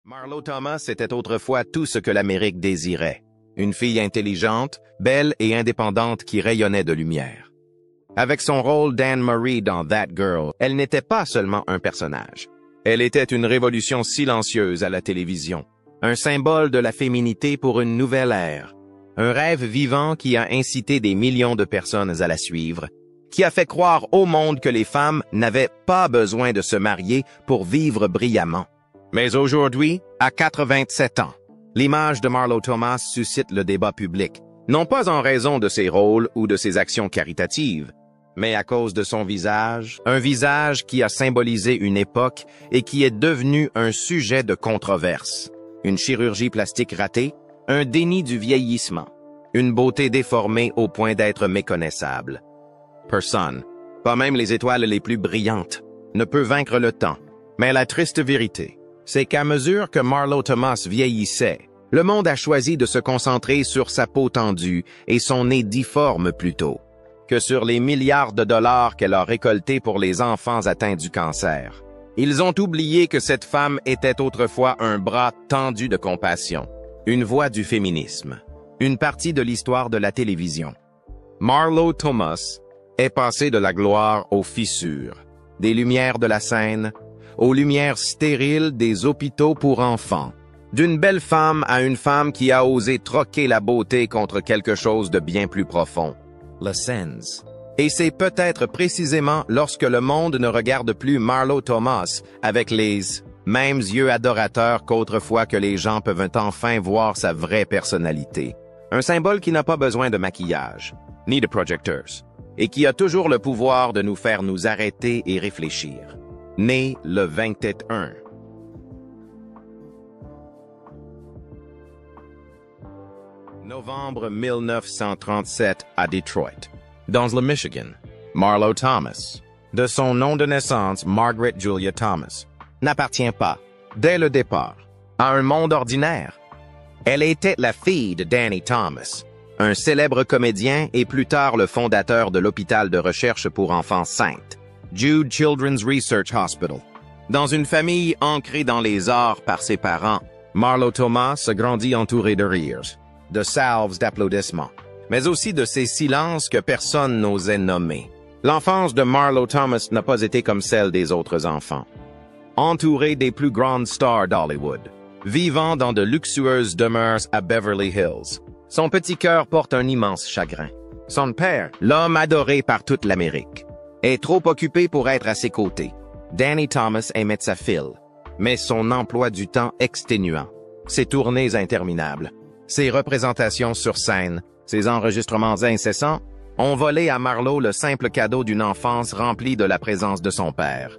Marlo Thomas était autrefois tout ce que l'Amérique désirait. Une fille intelligente, belle et indépendante qui rayonnait de lumière. Avec son rôle d'Anne-Marie dans That Girl, elle n'était pas seulement un personnage. Elle était une révolution silencieuse à la télévision. Un symbole de la féminité pour une nouvelle ère. Un rêve vivant qui a incité des millions de personnes à la suivre. Qui a fait croire au monde que les femmes n'avaient pas besoin de se marier pour vivre brillamment. Mais aujourd'hui, à 87 ans, l'image de Marlo Thomas suscite le débat public, non pas en raison de ses rôles ou de ses actions caritatives, mais à cause de son visage, un visage qui a symbolisé une époque et qui est devenu un sujet de controverse. Une chirurgie plastique ratée, un déni du vieillissement, une beauté déformée au point d'être méconnaissable. Personne, pas même les étoiles les plus brillantes, ne peut vaincre le temps. Mais la triste vérité, c'est qu'à mesure que Marlo Thomas vieillissait, le monde a choisi de se concentrer sur sa peau tendue et son nez difforme plutôt que sur les milliards de dollars qu'elle a récoltés pour les enfants atteints du cancer. Ils ont oublié que cette femme était autrefois un bras tendu de compassion, une voix du féminisme, une partie de l'histoire de la télévision. Marlo Thomas est passée de la gloire aux fissures, des lumières de la scène, aux lumières stériles des hôpitaux pour enfants, d'une belle femme à une femme qui a osé troquer la beauté contre quelque chose de bien plus profond, le sens. Et c'est peut-être précisément lorsque le monde ne regarde plus Marlo Thomas avec les mêmes yeux adorateurs qu'autrefois que les gens peuvent enfin voir sa vraie personnalité. Un symbole qui n'a pas besoin de maquillage, ni de projecteurs, et qui a toujours le pouvoir de nous faire nous arrêter et réfléchir. Né le 21 novembre 1937 à Detroit, dans le Michigan, Marlo Thomas, de son nom de naissance Margaret Julia Thomas, n'appartient pas, dès le départ, à un monde ordinaire. Elle était la fille de Danny Thomas, un célèbre comédien et plus tard le fondateur de l'hôpital de recherche pour enfants Sainte, Jude Children's Research Hospital. Dans une famille ancrée dans les arts par ses parents, Marlo Thomas a grandi entouré de rires, de salves d'applaudissements, mais aussi de ces silences que personne n'osait nommer. L'enfance de Marlo Thomas n'a pas été comme celle des autres enfants. Entourée des plus grandes stars d'Hollywood, vivant dans de luxueuses demeures à Beverly Hills, son petit cœur porte un immense chagrin. Son père, l'homme adoré par toute l'Amérique, est trop occupé pour être à ses côtés. Danny Thomas aimait sa fille, mais son emploi du temps exténuant, ses tournées interminables, ses représentations sur scène, ses enregistrements incessants, ont volé à Marlo le simple cadeau d'une enfance remplie de la présence de son père.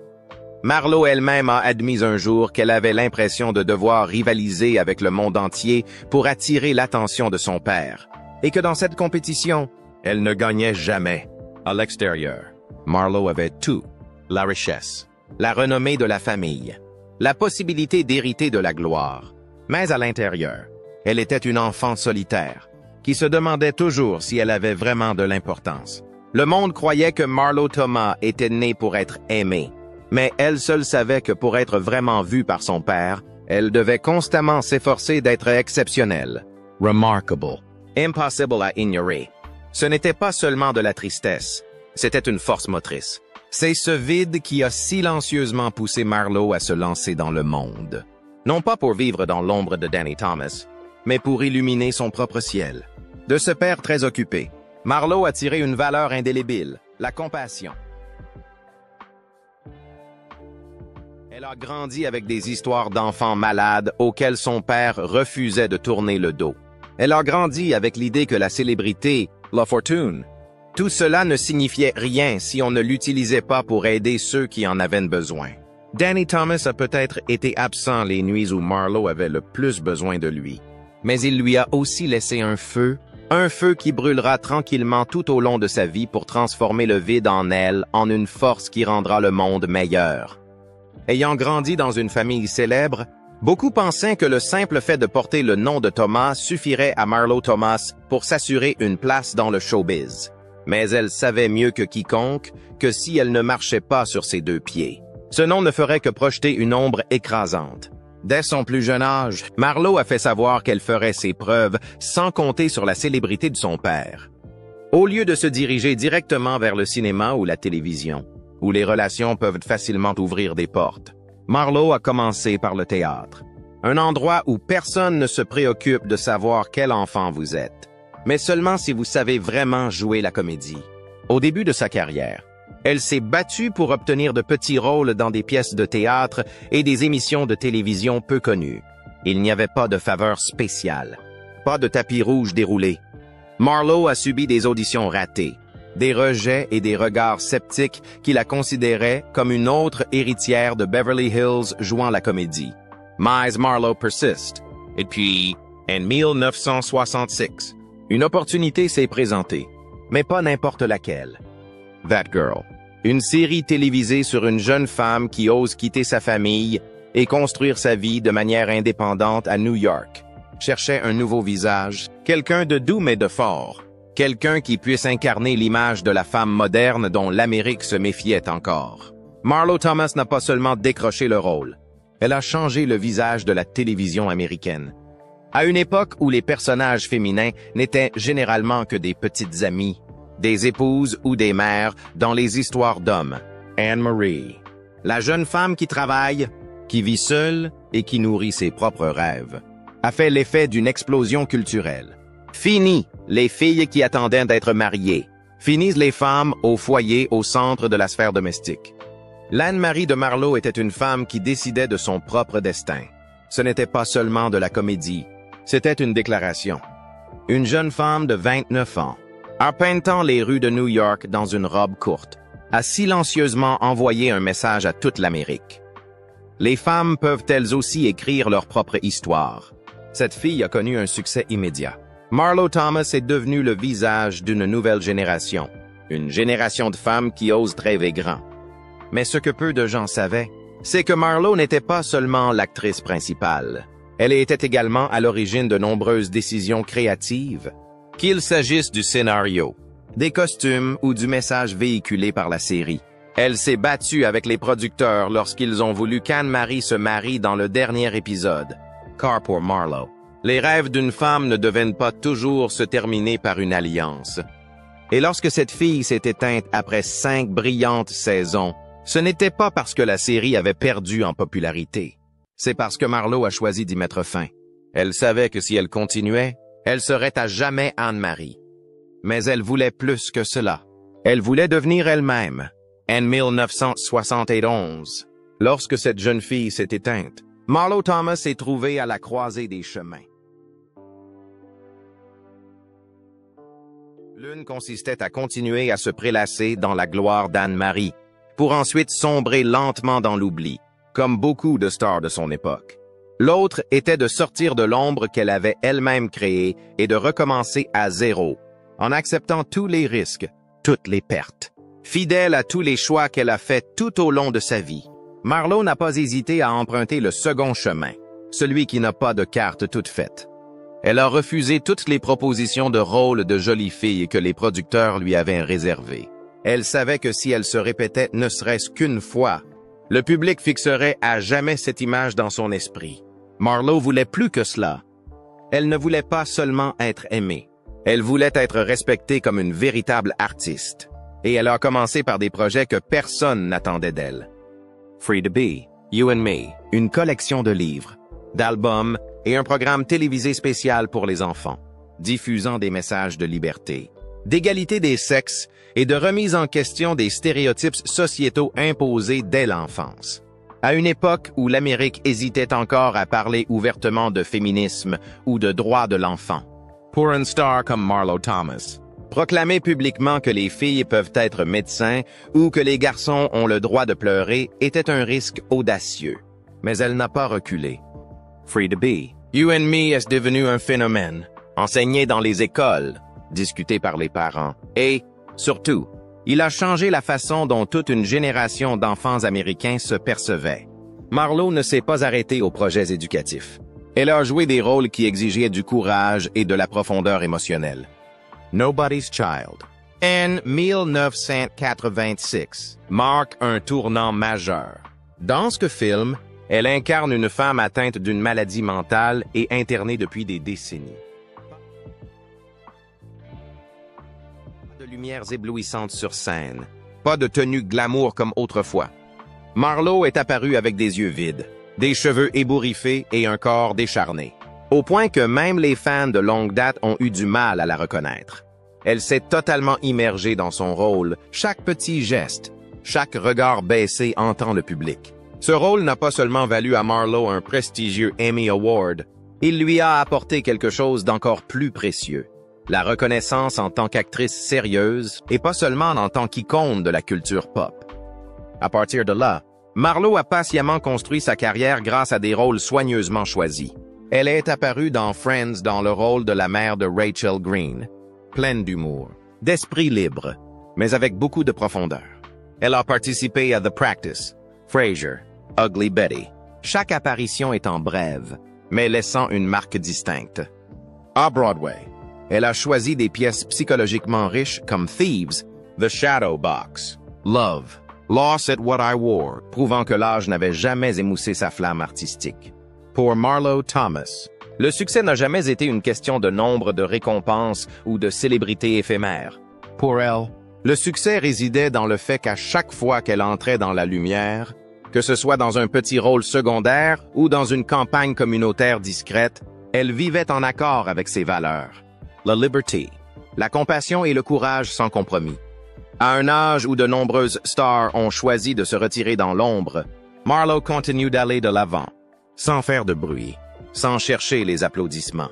Marlo elle-même a admis un jour qu'elle avait l'impression de devoir rivaliser avec le monde entier pour attirer l'attention de son père, et que dans cette compétition, elle ne gagnait jamais. À l'extérieur, Marlo avait tout, la richesse, la renommée de la famille, la possibilité d'hériter de la gloire. Mais à l'intérieur, elle était une enfant solitaire, qui se demandait toujours si elle avait vraiment de l'importance. Le monde croyait que Marlo Thomas était née pour être aimée, mais elle seule savait que pour être vraiment vue par son père, elle devait constamment s'efforcer d'être exceptionnelle, remarkable, impossible à ignorer. Ce n'était pas seulement de la tristesse, c'était une force motrice. C'est ce vide qui a silencieusement poussé Marlo à se lancer dans le monde. Non pas pour vivre dans l'ombre de Danny Thomas, mais pour illuminer son propre ciel. De ce père très occupé, Marlo a tiré une valeur indélébile, la compassion. Elle a grandi avec des histoires d'enfants malades auxquels son père refusait de tourner le dos. Elle a grandi avec l'idée que la célébrité, la fortune, tout cela ne signifiait rien si on ne l'utilisait pas pour aider ceux qui en avaient besoin. Danny Thomas a peut-être été absent les nuits où Marlo avait le plus besoin de lui. Mais il lui a aussi laissé un feu qui brûlera tranquillement tout au long de sa vie pour transformer le vide en elle en une force qui rendra le monde meilleur. Ayant grandi dans une famille célèbre, beaucoup pensaient que le simple fait de porter le nom de Thomas suffirait à Marlo Thomas pour s'assurer une place dans le showbiz. Mais elle savait mieux que quiconque que si elle ne marchait pas sur ses deux pieds, ce nom ne ferait que projeter une ombre écrasante. Dès son plus jeune âge, Marlowe a fait savoir qu'elle ferait ses preuves sans compter sur la célébrité de son père. Au lieu de se diriger directement vers le cinéma ou la télévision, où les relations peuvent facilement ouvrir des portes, Marlowe a commencé par le théâtre. Un endroit où personne ne se préoccupe de savoir quel enfant vous êtes, mais seulement si vous savez vraiment jouer la comédie. Au début de sa carrière, elle s'est battue pour obtenir de petits rôles dans des pièces de théâtre et des émissions de télévision peu connues. Il n'y avait pas de faveur spéciale, pas de tapis rouge déroulé. Marlowe a subi des auditions ratées, des rejets et des regards sceptiques qui la considéraient comme une autre héritière de Beverly Hills jouant la comédie. Mais Marlowe persiste. Et puis, en 1966, une opportunité s'est présentée, mais pas n'importe laquelle. That Girl, une série télévisée sur une jeune femme qui ose quitter sa famille et construire sa vie de manière indépendante à New York, cherchait un nouveau visage, quelqu'un de doux mais de fort, quelqu'un qui puisse incarner l'image de la femme moderne dont l'Amérique se méfiait encore. Marlo Thomas n'a pas seulement décroché le rôle, elle a changé le visage de la télévision américaine. À une époque où les personnages féminins n'étaient généralement que des petites amies, des épouses ou des mères dans les histoires d'hommes. Anne-Marie, la jeune femme qui travaille, qui vit seule et qui nourrit ses propres rêves, a fait l'effet d'une explosion culturelle. Fini les filles qui attendaient d'être mariées. Finis les femmes au foyer au centre de la sphère domestique. L'Anne-Marie de Marlowe était une femme qui décidait de son propre destin. Ce n'était pas seulement de la comédie, c'était une déclaration. Une jeune femme de 29 ans, arpentant les rues de New York dans une robe courte, a silencieusement envoyé un message à toute l'Amérique. Les femmes peuvent elles aussi écrire leur propre histoire. Cette fille a connu un succès immédiat. Marlo Thomas est devenue le visage d'une nouvelle génération, une génération de femmes qui osent rêver grand. Mais ce que peu de gens savaient, c'est que Marlo n'était pas seulement l'actrice principale. Elle était également à l'origine de nombreuses décisions créatives, qu'il s'agisse du scénario, des costumes ou du message véhiculé par la série. Elle s'est battue avec les producteurs lorsqu'ils ont voulu qu'Anne-Marie se marie dans le dernier épisode, Car pour Marlowe. Les rêves d'une femme ne devaient pas toujours se terminer par une alliance. Et lorsque cette fille s'est éteinte après 5 brillantes saisons, ce n'était pas parce que la série avait perdu en popularité. C'est parce que Marlowe a choisi d'y mettre fin. Elle savait que si elle continuait, elle serait à jamais Anne-Marie. Mais elle voulait plus que cela. Elle voulait devenir elle-même. En 1971, lorsque cette jeune fille s'est éteinte, Marlo Thomas s'est trouvée à la croisée des chemins. L'une consistait à continuer à se prélasser dans la gloire d'Anne-Marie, pour ensuite sombrer lentement dans l'oubli, comme beaucoup de stars de son époque. L'autre était de sortir de l'ombre qu'elle avait elle-même créée et de recommencer à zéro, en acceptant tous les risques, toutes les pertes. Fidèle à tous les choix qu'elle a faits tout au long de sa vie, Marlo n'a pas hésité à emprunter le second chemin, celui qui n'a pas de carte toute faite. Elle a refusé toutes les propositions de rôle de jolie fille que les producteurs lui avaient réservées. Elle savait que si elle se répétait ne serait-ce qu'une fois, le public fixerait à jamais cette image dans son esprit. Marlo voulait plus que cela. Elle ne voulait pas seulement être aimée. Elle voulait être respectée comme une véritable artiste. Et elle a commencé par des projets que personne n'attendait d'elle. Free to Be, You and Me, une collection de livres, d'albums et un programme télévisé spécial pour les enfants, diffusant des messages de liberté, d'égalité des sexes et de remise en question des stéréotypes sociétaux imposés dès l'enfance. À une époque où l'Amérique hésitait encore à parler ouvertement de féminisme ou de droits de l'enfant. Pour une star comme Marlo Thomas, proclamer publiquement que les filles peuvent être médecins ou que les garçons ont le droit de pleurer était un risque audacieux. Mais elle n'a pas reculé. Free to Be, You and Me est devenu un phénomène, enseigné dans les écoles, discuté par les parents, et, surtout, il a changé la façon dont toute une génération d'enfants américains se percevaient. Marlo ne s'est pas arrêtée aux projets éducatifs. Elle a joué des rôles qui exigeaient du courage et de la profondeur émotionnelle. Nobody's Child, en 1986, marque un tournant majeur. Dans ce film, Elle incarne une femme atteinte d'une maladie mentale et internée depuis des décennies. Pas de lumières éblouissantes sur scène, pas de tenue glamour comme autrefois. Marlowe est apparue avec des yeux vides, des cheveux ébouriffés et un corps décharné, au point que même les fans de longue date ont eu du mal à la reconnaître. Elle s'est totalement immergée dans son rôle, chaque petit geste, chaque regard baissé entend le public. Ce rôle n'a pas seulement valu à Marlowe un prestigieux Emmy Award, il lui a apporté quelque chose d'encore plus précieux, la reconnaissance en tant qu'actrice sérieuse et pas seulement en tant qu'icône de la culture pop. À partir de là, Marlowe a patiemment construit sa carrière grâce à des rôles soigneusement choisis. Elle est apparue dans Friends dans le rôle de la mère de Rachel Green, pleine d'humour, d'esprit libre, mais avec beaucoup de profondeur. Elle a participé à The Practice, Frasier, Ugly Betty, chaque apparition étant brève, mais laissant une marque distincte. À Broadway, elle a choisi des pièces psychologiquement riches comme Thieves, The Shadow Box, Love, Lost at What I Wore, prouvant que l'âge n'avait jamais émoussé sa flamme artistique. Pour Marlo Thomas, le succès n'a jamais été une question de nombre de récompenses ou de célébrités éphémères. Pour elle, le succès résidait dans le fait qu'à chaque fois qu'elle entrait dans la lumière, que ce soit dans un petit rôle secondaire ou dans une campagne communautaire discrète, elle vivait en accord avec ses valeurs. La liberté, la compassion et le courage sans compromis. À un âge où de nombreuses stars ont choisi de se retirer dans l'ombre, Marlowe continue d'aller de l'avant, sans faire de bruit, sans chercher les applaudissements,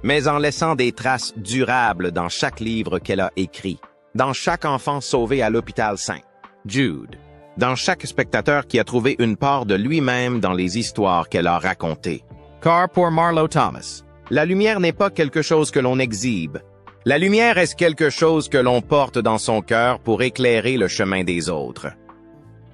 mais en laissant des traces durables dans chaque livre qu'elle a écrit, dans chaque enfant sauvé à l'hôpital St. Jude, dans chaque spectateur qui a trouvé une part de lui-même dans les histoires qu'elle a racontées. Car pour Marlo Thomas, la lumière n'est pas quelque chose que l'on exhibe. La lumière est quelque chose que l'on porte dans son cœur pour éclairer le chemin des autres.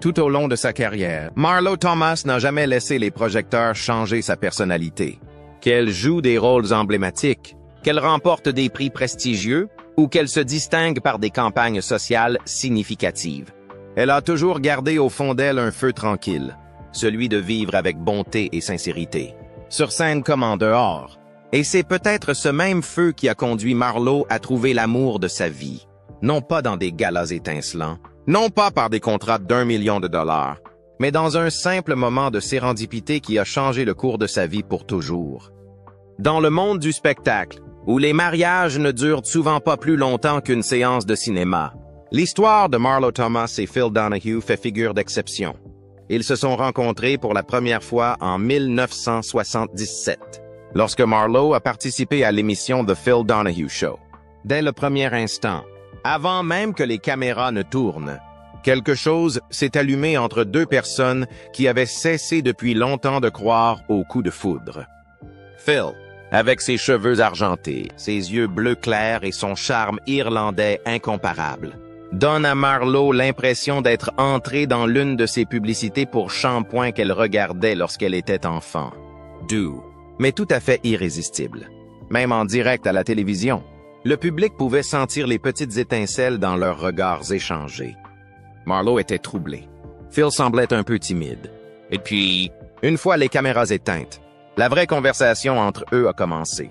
Tout au long de sa carrière, Marlo Thomas n'a jamais laissé les projecteurs changer sa personnalité. Qu'elle joue des rôles emblématiques, qu'elle remporte des prix prestigieux ou qu'elle se distingue par des campagnes sociales significatives. Elle a toujours gardé au fond d'elle un feu tranquille, celui de vivre avec bonté et sincérité, sur scène comme en dehors. Et c'est peut-être ce même feu qui a conduit Marlowe à trouver l'amour de sa vie, non pas dans des galas étincelants, non pas par des contrats d'1 million de dollars, mais dans un simple moment de sérendipité qui a changé le cours de sa vie pour toujours. Dans le monde du spectacle, où les mariages ne durent souvent pas plus longtemps qu'une séance de cinéma, l'histoire de Marlo Thomas et Phil Donahue fait figure d'exception. Ils se sont rencontrés pour la première fois en 1977, lorsque Marlowe a participé à l'émission The Phil Donahue Show. Dès le premier instant, avant même que les caméras ne tournent, quelque chose s'est allumé entre deux personnes qui avaient cessé depuis longtemps de croire au coup de foudre. Phil, avec ses cheveux argentés, ses yeux bleu clair et son charme irlandais incomparable, donne à Marlowe l'impression d'être entrée dans l'une de ses publicités pour shampoing qu'elle regardait lorsqu'elle était enfant. Doux, mais tout à fait irrésistible. Même en direct à la télévision, le public pouvait sentir les petites étincelles dans leurs regards échangés. Marlowe était troublé. Phil semblait un peu timide. Et puis, une fois les caméras éteintes, la vraie conversation entre eux a commencé.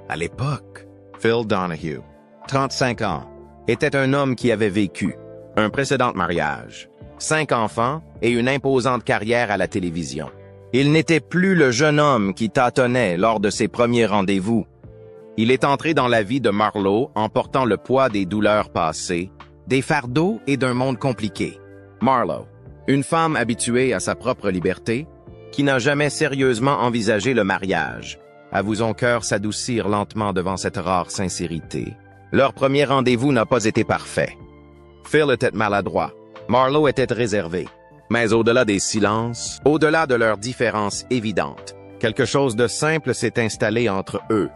À l'époque, Phil Donahue, 35 ans, était un homme qui avait vécu un précédent mariage, 5 enfants et une imposante carrière à la télévision. Il n'était plus le jeune homme qui tâtonnait lors de ses premiers rendez-vous. Il est entré dans la vie de Marlowe en portant le poids des douleurs passées, des fardeaux et d'un monde compliqué. Marlowe, une femme habituée à sa propre liberté, qui n'a jamais sérieusement envisagé le mariage, avoue son cœur s'adoucir lentement devant cette rare sincérité. Leur premier rendez-vous n'a pas été parfait. Phil était maladroit, Marlowe était réservé. Mais au-delà des silences, au-delà de leurs différences évidentes, quelque chose de simple s'est installé entre eux.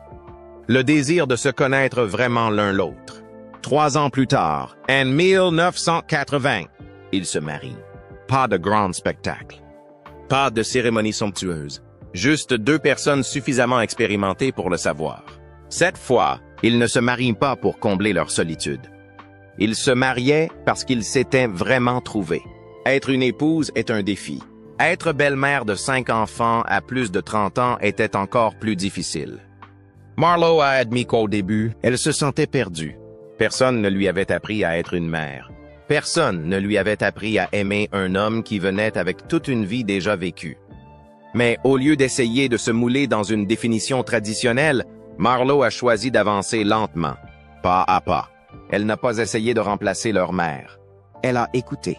Le désir de se connaître vraiment l'un l'autre. 3 ans plus tard, en 1980, ils se marient. Pas de grand spectacle. Pas de cérémonie somptueuse. Juste 2 personnes suffisamment expérimentées pour le savoir. Cette fois, ils ne se marient pas pour combler leur solitude. Ils se mariaient parce qu'ils s'étaient vraiment trouvés. Être une épouse est un défi. Être belle-mère de 5 enfants à plus de 30 ans était encore plus difficile. Marlo a admis qu'au début, elle se sentait perdue. Personne ne lui avait appris à être une mère. Personne ne lui avait appris à aimer un homme qui venait avec toute une vie déjà vécue. Mais au lieu d'essayer de se mouler dans une définition traditionnelle, Marlo a choisi d'avancer lentement, pas à pas. Elle n'a pas essayé de remplacer leur mère. Elle a écouté.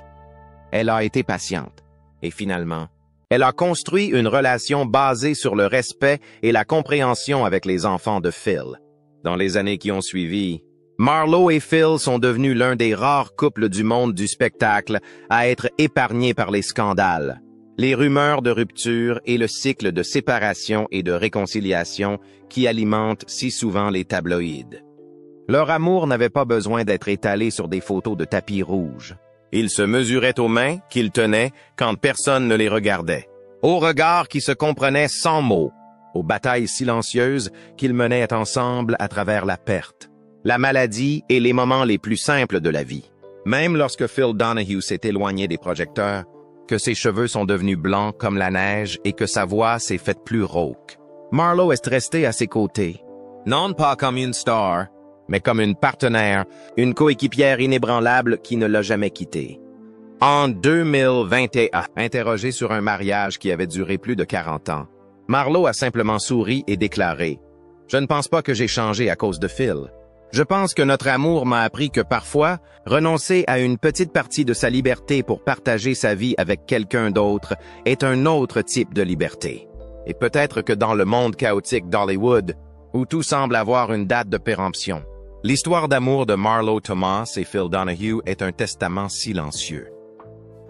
Elle a été patiente. Et finalement, elle a construit une relation basée sur le respect et la compréhension avec les enfants de Phil. Dans les années qui ont suivi, Marlo et Phil sont devenus l'un des rares couples du monde du spectacle à être épargnés par les scandales, les rumeurs de rupture et le cycle de séparation et de réconciliation qui alimentent si souvent les tabloïds. Leur amour n'avait pas besoin d'être étalé sur des photos de tapis rouge. Ils se mesuraient aux mains qu'ils tenaient quand personne ne les regardait, aux regards qui se comprenaient sans mots, aux batailles silencieuses qu'ils menaient ensemble à travers la perte, la maladie et les moments les plus simples de la vie. Même lorsque Phil Donahue s'est éloigné des projecteurs, que ses cheveux sont devenus blancs comme la neige et que sa voix s'est faite plus rauque, Marlo est restée à ses côtés, non pas comme une star, mais comme une partenaire, une coéquipière inébranlable qui ne l'a jamais quitté. En 2021, interrogé sur un mariage qui avait duré plus de 40 ans, Marlo a simplement souri et déclaré « Je ne pense pas que j'ai changé à cause de Phil. Je pense que notre amour m'a appris que parfois, renoncer à une petite partie de sa liberté pour partager sa vie avec quelqu'un d'autre est un autre type de liberté. Et peut-être que dans le monde chaotique d'Hollywood, où tout semble avoir une date de péremption, l'histoire d'amour de Marlo Thomas et Phil Donahue est un testament silencieux.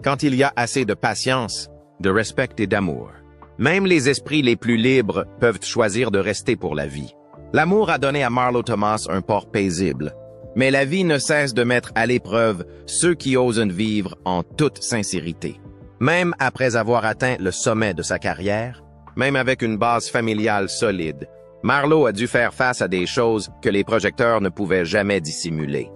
Quand il y a assez de patience, de respect et d'amour, même les esprits les plus libres peuvent choisir de rester pour la vie. L'amour a donné à Marlo Thomas un port paisible, mais la vie ne cesse de mettre à l'épreuve ceux qui osent vivre en toute sincérité. Même après avoir atteint le sommet de sa carrière, même avec une base familiale solide, Marlo a dû faire face à des choses que les projecteurs ne pouvaient jamais dissimuler.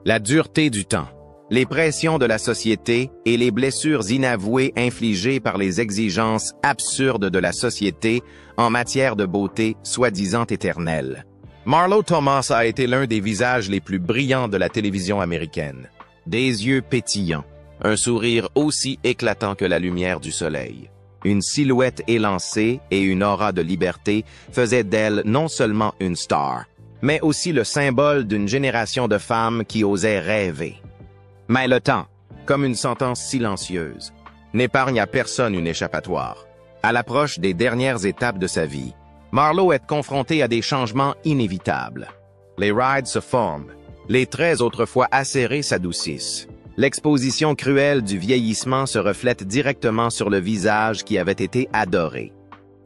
La dureté du temps, les pressions de la société et les blessures inavouées infligées par les exigences absurdes de la société en matière de beauté soi-disant éternelle. Marlo Thomas a été l'un des visages les plus brillants de la télévision américaine. Des yeux pétillants, un sourire aussi éclatant que la lumière du soleil. Une silhouette élancée et une aura de liberté faisaient d'elle non seulement une star, mais aussi le symbole d'une génération de femmes qui osaient rêver. Mais le temps, comme une sentence silencieuse, n'épargne à personne une échappatoire. À l'approche des dernières étapes de sa vie, Marlo est confrontée à des changements inévitables. Les rides se forment, les traits autrefois acérés s'adoucissent. L'exposition cruelle du vieillissement se reflète directement sur le visage qui avait été adoré.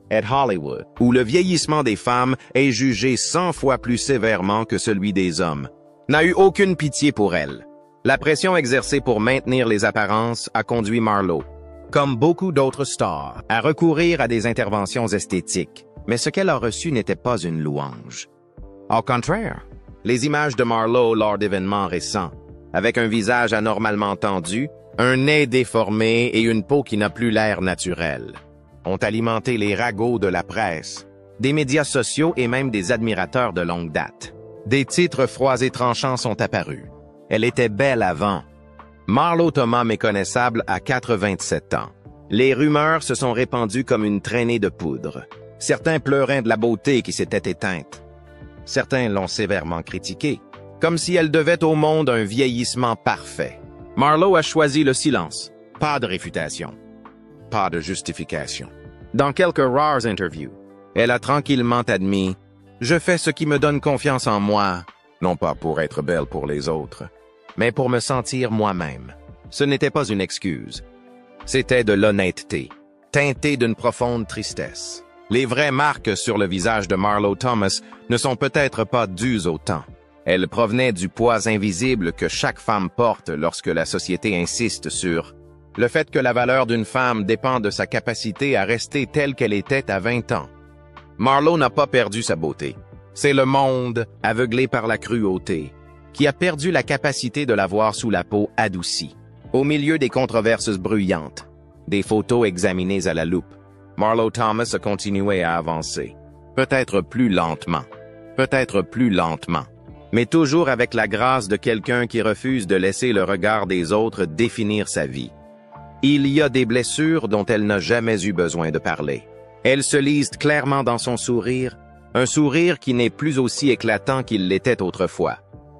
À Hollywood, où le vieillissement des femmes est jugé 100 fois plus sévèrement que celui des hommes, n'a eu aucune pitié pour elle. La pression exercée pour maintenir les apparences a conduit Marlo, comme beaucoup d'autres stars, à recourir à des interventions esthétiques. Mais ce qu'elle a reçu n'était pas une louange. Au contraire, les images de Marlo lors d'événements récents, avec un visage anormalement tendu, un nez déformé et une peau qui n'a plus l'air naturelle, ont alimenté les ragots de la presse, des médias sociaux et même des admirateurs de longue date. Des titres froids et tranchants sont apparus. Elle était belle avant. Marlo Thomas méconnaissable à 87 ans. Les rumeurs se sont répandues comme une traînée de poudre. Certains pleuraient de la beauté qui s'était éteinte. Certains l'ont sévèrement critiquée, comme si elle devait au monde un vieillissement parfait. Marlo a choisi le silence. Pas de réfutation. Pas de justification. Dans quelques rares interviews, elle a tranquillement admis « Je fais ce qui me donne confiance en moi, non pas pour être belle pour les autres, mais pour me sentir moi-même. » Ce n'était pas une excuse. C'était de l'honnêteté, teintée d'une profonde tristesse. Les vraies marques sur le visage de Marlo Thomas ne sont peut-être pas dues au temps. Elles provenaient du poids invisible que chaque femme porte lorsque la société insiste sur le fait que la valeur d'une femme dépend de sa capacité à rester telle qu'elle était à 20 ans. Marlo n'a pas perdu sa beauté. C'est le monde, aveuglé par la cruauté, qui a perdu la capacité de la voir sous la peau adoucie, au milieu des controverses bruyantes, des photos examinées à la loupe. Marlo Thomas a continué à avancer. Peut-être plus lentement. Peut-être plus lentement. Mais toujours avec la grâce de quelqu'un qui refuse de laisser le regard des autres définir sa vie. Il y a des blessures dont elle n'a jamais eu besoin de parler. Elles se lisent clairement dans son sourire, un sourire qui n'est plus aussi éclatant qu'il l'était autrefois,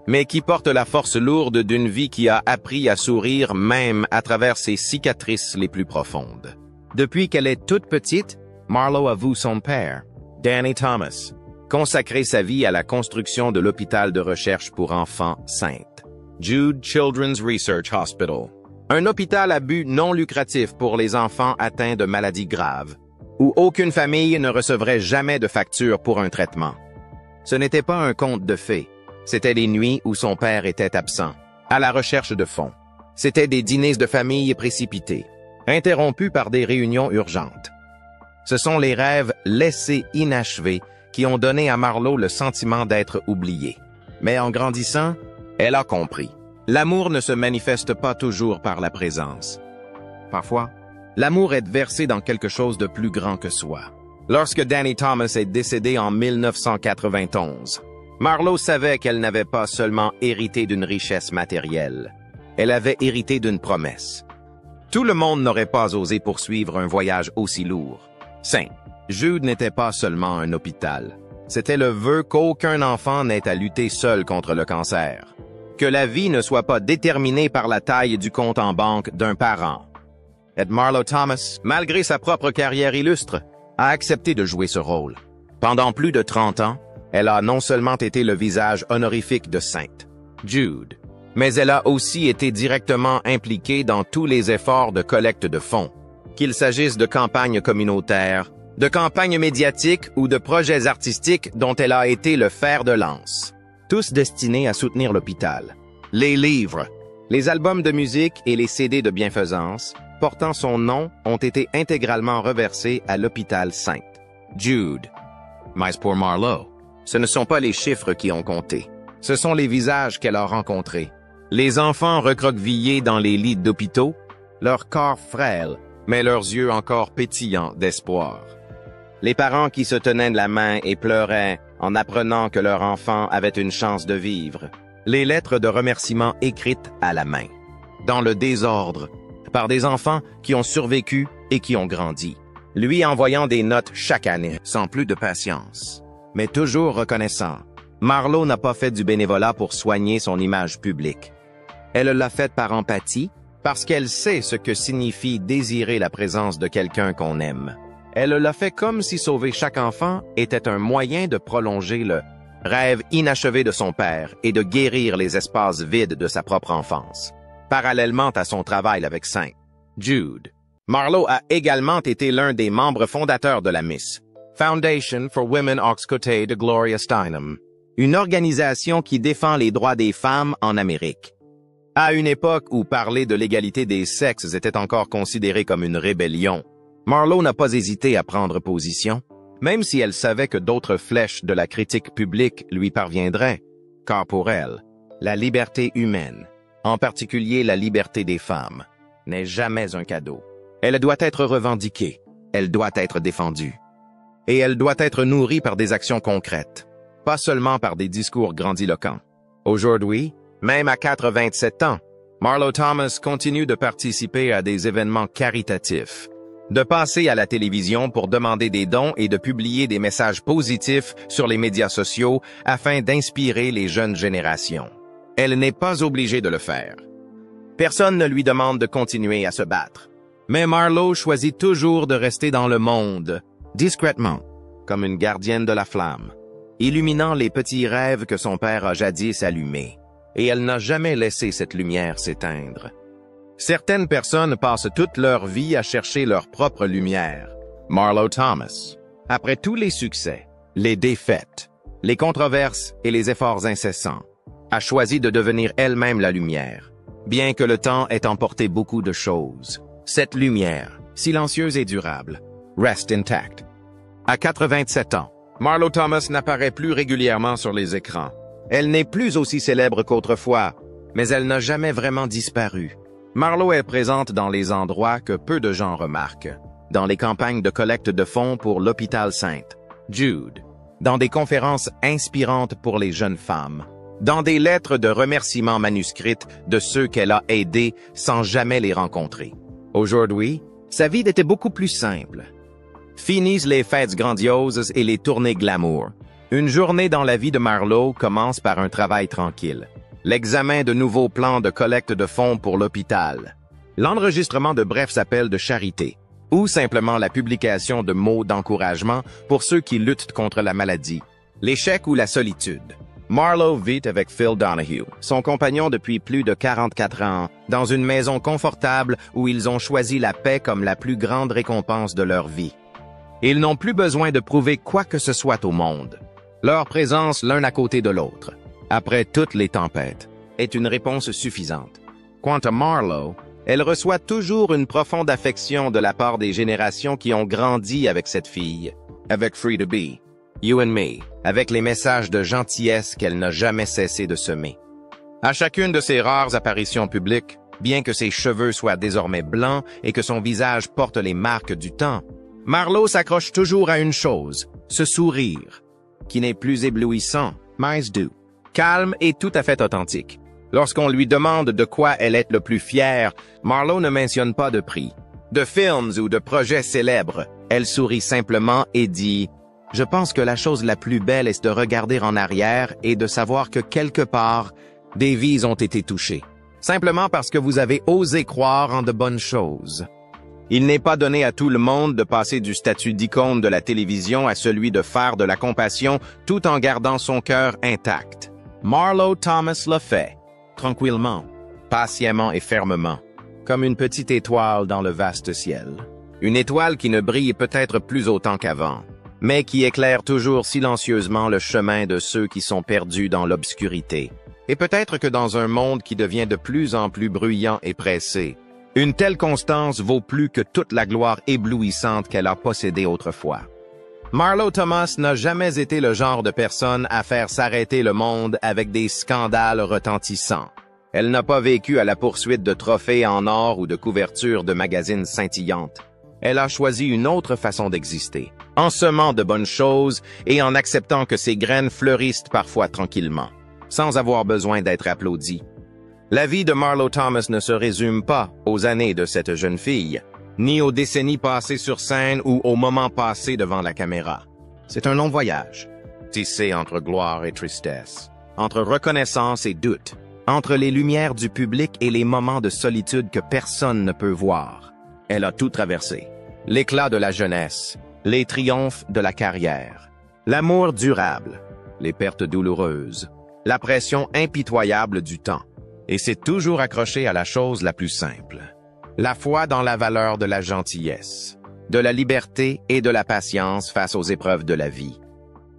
mais qui porte la force lourde d'une vie qui a appris à sourire même à travers ses cicatrices les plus profondes. Depuis qu'elle est toute petite, Marlo a vu son père, Danny Thomas, consacrer sa vie à la construction de l'hôpital de recherche pour enfants Sainte, Jude Children's Research Hospital, un hôpital à but non lucratif pour les enfants atteints de maladies graves, où aucune famille ne recevrait jamais de facture pour un traitement. Ce n'était pas un conte de fées, c'était des nuits où son père était absent, à la recherche de fonds. C'était des dîners de famille précipités, interrompus par des réunions urgentes. Ce sont les rêves laissés inachevés qui ont donné à Marlo le sentiment d'être oubliée. Mais en grandissant, elle a compris. L'amour ne se manifeste pas toujours par la présence. Parfois, l'amour est versé dans quelque chose de plus grand que soi. Lorsque Danny Thomas est décédé en 1991, Marlo savait qu'elle n'avait pas seulement hérité d'une richesse matérielle. Elle avait hérité d'une promesse. Tout le monde n'aurait pas osé poursuivre un voyage aussi lourd. Saint Jude n'était pas seulement un hôpital. C'était le vœu qu'aucun enfant n'ait à lutter seul contre le cancer. Que la vie ne soit pas déterminée par la taille du compte en banque d'un parent. Et Marlo Thomas, malgré sa propre carrière illustre, a accepté de jouer ce rôle. Pendant plus de 30 ans, elle a non seulement été le visage honorifique de Sainte Jude, mais elle a aussi été directement impliquée dans tous les efforts de collecte de fonds, qu'il s'agisse de campagnes communautaires, de campagnes médiatiques ou de projets artistiques dont elle a été le fer de lance, tous destinés à soutenir l'hôpital. Les livres, les albums de musique et les CD de bienfaisance portant son nom ont été intégralement reversés à l'hôpital Sainte Jude. Mais pour Marlo, ce ne sont pas les chiffres qui ont compté. Ce sont les visages qu'elle a rencontrés. Les enfants recroquevillés dans les lits d'hôpitaux, leurs corps frêles, mais leurs yeux encore pétillants d'espoir. Les parents qui se tenaient de la main et pleuraient en apprenant que leur enfant avait une chance de vivre. Les lettres de remerciement écrites à la main, dans le désordre, par des enfants qui ont survécu et qui ont grandi, lui envoyant des notes chaque année, sans plus de patience, mais toujours reconnaissant. Marlo n'a pas fait du bénévolat pour soigner son image publique. Elle l'a fait par empathie, parce qu'elle sait ce que signifie désirer la présence de quelqu'un qu'on aime. Elle l'a fait comme si sauver chaque enfant était un moyen de prolonger le rêve inachevé de son père et de guérir les espaces vides de sa propre enfance. Parallèlement à son travail avec Saint Jude, Marlo a également été l'un des membres fondateurs de la Miss Foundation for Women aux côtés de Gloria Steinem, une organisation qui défend les droits des femmes en Amérique. À une époque où parler de l'égalité des sexes était encore considéré comme une rébellion, Marlo n'a pas hésité à prendre position, même si elle savait que d'autres flèches de la critique publique lui parviendraient, car pour elle, la liberté humaine, en particulier la liberté des femmes, n'est jamais un cadeau. Elle doit être revendiquée, elle doit être défendue. Et elle doit être nourrie par des actions concrètes, pas seulement par des discours grandiloquents. Aujourd'hui, même à 87 ans, Marlo Thomas continue de participer à des événements caritatifs, de passer à la télévision pour demander des dons et de publier des messages positifs sur les médias sociaux afin d'inspirer les jeunes générations. Elle n'est pas obligée de le faire. Personne ne lui demande de continuer à se battre. Mais Marlo choisit toujours de rester dans le monde, discrètement, comme une gardienne de la flamme, illuminant les petits rêves que son père a jadis allumés. Et elle n'a jamais laissé cette lumière s'éteindre. Certaines personnes passent toute leur vie à chercher leur propre lumière. Marlo Thomas, après tous les succès, les défaites, les controverses et les efforts incessants, a choisi de devenir elle-même la lumière. Bien que le temps ait emporté beaucoup de choses, cette lumière, silencieuse et durable, reste intacte. À 87 ans, Marlo Thomas n'apparaît plus régulièrement sur les écrans. Elle n'est plus aussi célèbre qu'autrefois, mais elle n'a jamais vraiment disparu. Marlo est présente dans les endroits que peu de gens remarquent, dans les campagnes de collecte de fonds pour l'hôpital Saint-Jude, dans des conférences inspirantes pour les jeunes femmes, dans des lettres de remerciements manuscrites de ceux qu'elle a aidés sans jamais les rencontrer. Aujourd'hui, sa vie était beaucoup plus simple. Finissent les fêtes grandioses et les tournées glamour. Une journée dans la vie de Marlo commence par un travail tranquille. L'examen de nouveaux plans de collecte de fonds pour l'hôpital. L'enregistrement de brefs appels de charité. Ou simplement la publication de mots d'encouragement pour ceux qui luttent contre la maladie. L'échec ou la solitude. Marlo vit avec Phil Donahue, son compagnon depuis plus de 44 ans, dans une maison confortable où ils ont choisi la paix comme la plus grande récompense de leur vie. Ils n'ont plus besoin de prouver quoi que ce soit au monde. Leur présence l'un à côté de l'autre, après toutes les tempêtes, est une réponse suffisante. Quant à Marlo, elle reçoit toujours une profonde affection de la part des générations qui ont grandi avec cette fille, avec Free to Be, You and Me, avec les messages de gentillesse qu'elle n'a jamais cessé de semer. À chacune de ses rares apparitions publiques, bien que ses cheveux soient désormais blancs et que son visage porte les marques du temps, Marlo s'accroche toujours à une chose, ce sourire, qui n'est plus éblouissant, mais doux, calme et tout à fait authentique. Lorsqu'on lui demande de quoi elle est le plus fière, Marlo ne mentionne pas de prix, de films ou de projets célèbres. Elle sourit simplement et dit « Je pense que la chose la plus belle est de regarder en arrière et de savoir que quelque part, des vies ont été touchées, simplement parce que vous avez osé croire en de bonnes choses. » Il n'est pas donné à tout le monde de passer du statut d'icône de la télévision à celui de faire de la compassion tout en gardant son cœur intact. Marlo Thomas l'a fait, tranquillement, patiemment et fermement, comme une petite étoile dans le vaste ciel. Une étoile qui ne brille peut-être plus autant qu'avant, mais qui éclaire toujours silencieusement le chemin de ceux qui sont perdus dans l'obscurité. Et peut-être que dans un monde qui devient de plus en plus bruyant et pressé, une telle constance vaut plus que toute la gloire éblouissante qu'elle a possédée autrefois. Marlo Thomas n'a jamais été le genre de personne à faire s'arrêter le monde avec des scandales retentissants. Elle n'a pas vécu à la poursuite de trophées en or ou de couvertures de magazines scintillantes. Elle a choisi une autre façon d'exister, en semant de bonnes choses et en acceptant que ses graines fleurissent parfois tranquillement, sans avoir besoin d'être applaudie. La vie de Marlo Thomas ne se résume pas aux années de cette jeune fille, ni aux décennies passées sur scène ou aux moments passés devant la caméra. C'est un long voyage, tissé entre gloire et tristesse, entre reconnaissance et doute, entre les lumières du public et les moments de solitude que personne ne peut voir. Elle a tout traversé. L'éclat de la jeunesse, les triomphes de la carrière, l'amour durable, les pertes douloureuses, la pression impitoyable du temps. Et s'est toujours accroché à la chose la plus simple. La foi dans la valeur de la gentillesse, de la liberté et de la patience face aux épreuves de la vie.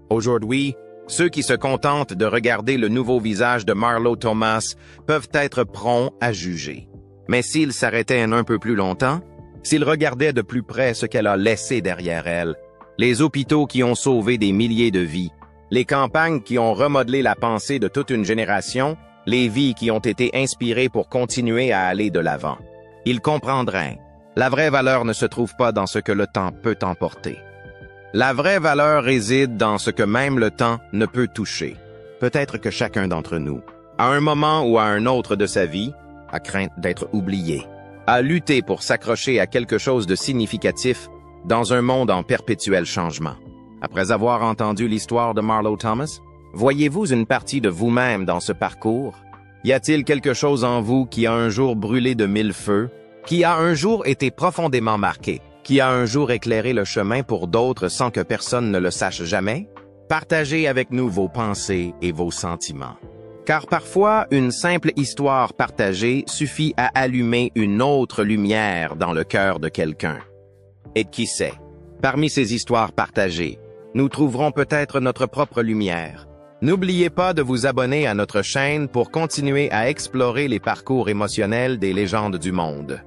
Aujourd'hui, ceux qui se contentent de regarder le nouveau visage de Marlo Thomas peuvent être prompts à juger. Mais s'ils s'arrêtaient un peu plus longtemps, s'ils regardaient de plus près ce qu'elle a laissé derrière elle, les hôpitaux qui ont sauvé des milliers de vies, les campagnes qui ont remodelé la pensée de toute une génération, les vies qui ont été inspirées pour continuer à aller de l'avant. Ils comprendraient. La vraie valeur ne se trouve pas dans ce que le temps peut emporter. La vraie valeur réside dans ce que même le temps ne peut toucher. Peut-être que chacun d'entre nous, à un moment ou à un autre de sa vie, a crainte d'être oublié, a lutté pour s'accrocher à quelque chose de significatif dans un monde en perpétuel changement. Après avoir entendu l'histoire de Marlo Thomas, voyez-vous une partie de vous-même dans ce parcours? Y a-t-il quelque chose en vous qui a un jour brûlé de mille feux, qui a un jour été profondément marqué, qui a un jour éclairé le chemin pour d'autres sans que personne ne le sache jamais? Partagez avec nous vos pensées et vos sentiments. Car parfois, une simple histoire partagée suffit à allumer une autre lumière dans le cœur de quelqu'un. Et qui sait, parmi ces histoires partagées, nous trouverons peut-être notre propre lumière. N'oubliez pas de vous abonner à notre chaîne pour continuer à explorer les parcours émotionnels des légendes du monde.